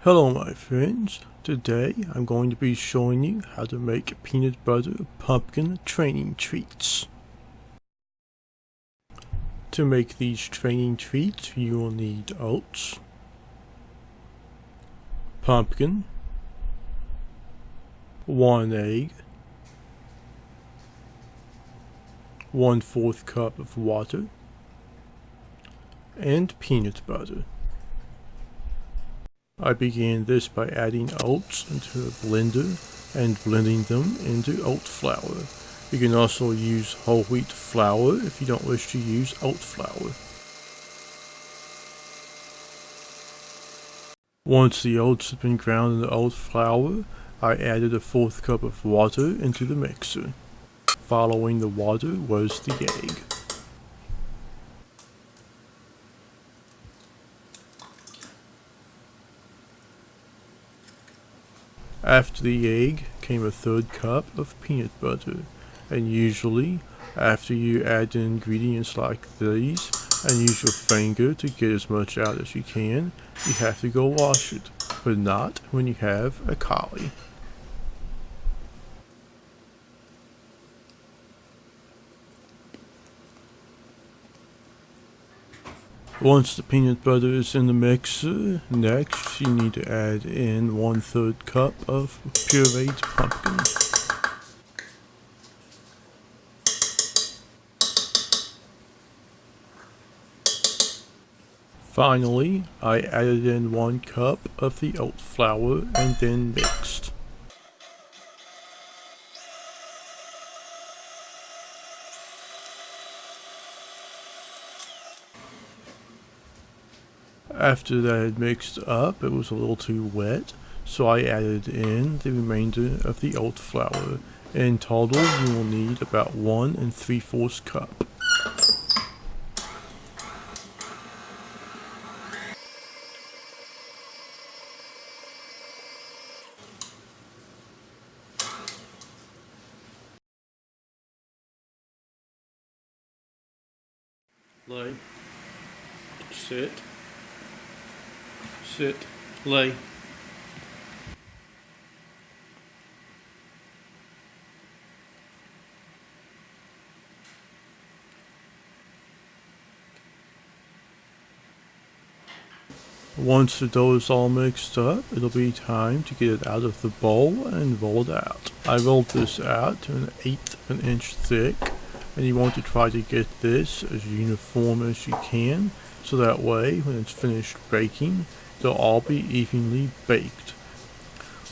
Hello my friends, today I'm going to be showing you how to make peanut butter pumpkin training treats. To make these training treats you will need oats, pumpkin, 1 egg, 1/4 cup of water, and peanut butter. I began this by adding oats into a blender and blending them into oat flour. You can also use whole wheat flour if you don't wish to use oat flour. Once the oats had been ground into oat flour, I added 1/4 cup of water into the mixer. Following the water was the egg. After the egg came 1/3 cup of peanut butter, and usually after you add ingredients like these and use your finger to get as much out as you can, you have to go wash it, but not when you have a collie. Once the peanut butter is in the mixer, next you need to add in 1/3 cup of pureed pumpkin. Finally, I added in 1 cup of the oat flour and then mixed. After that had mixed up, it was a little too wet, so I added in the remainder of the oat flour. In total, you will need about 1 3/4 cup. Lay. Sit. Sit. Lay. Once the dough is all mixed up, it'll be time to get it out of the bowl and roll it out. I rolled this out to 1/8 of an inch thick, and you want to try to get this as uniform as you can, so that way when it's finished baking, they'll all be evenly baked.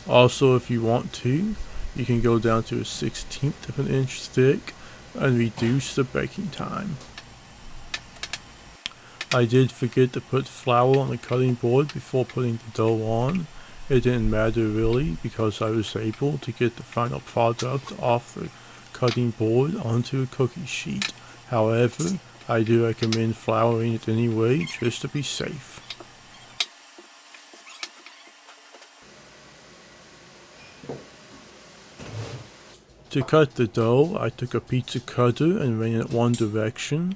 Also, if you want to, you can go down to 1/16 of an inch thick and reduce the baking time. I did forget to put flour on the cutting board before putting the dough on. It didn't matter really because I was able to get the final product off the cutting board onto a cookie sheet. However, I do recommend flouring it anyway just to be safe. To cut the dough, I took a pizza cutter and ran it one direction.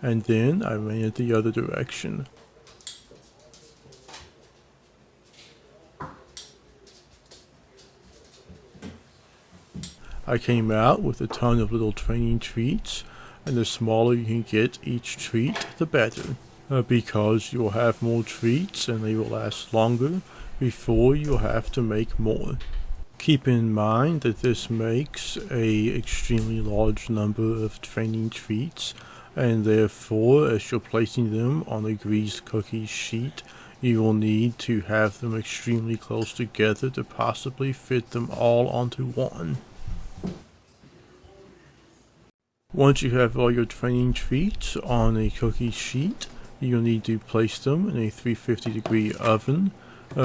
And then I ran it the other direction. I came out with a ton of little training treats, and the smaller you can get each treat, the better. Because you'll have more treats and they will last longer before you'll have to make more. Keep in mind that this makes a extremely large number of training treats, and therefore as you're placing them on a greased cookie sheet, you will need to have them extremely close together to possibly fit them all onto one. Once you have all your training treats on a cookie sheet, you'll need to place them in a 350-degree oven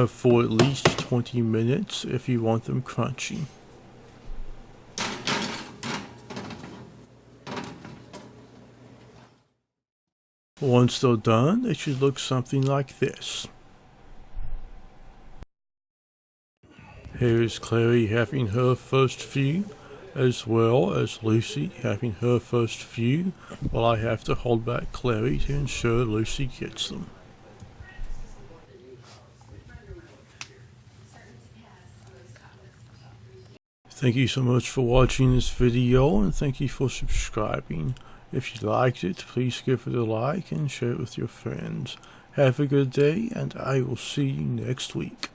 for at least 20 minutes if you want them crunchy. Once they're done, it should look something like this. Here's Clary having her first few, as well as Lucy having her first few, while I have to hold back Clary to ensure Lucy gets them. Thank you so much for watching this video, and thank you for subscribing. If you liked it, please give it a like and share it with your friends. Have a good day, and I will see you next week.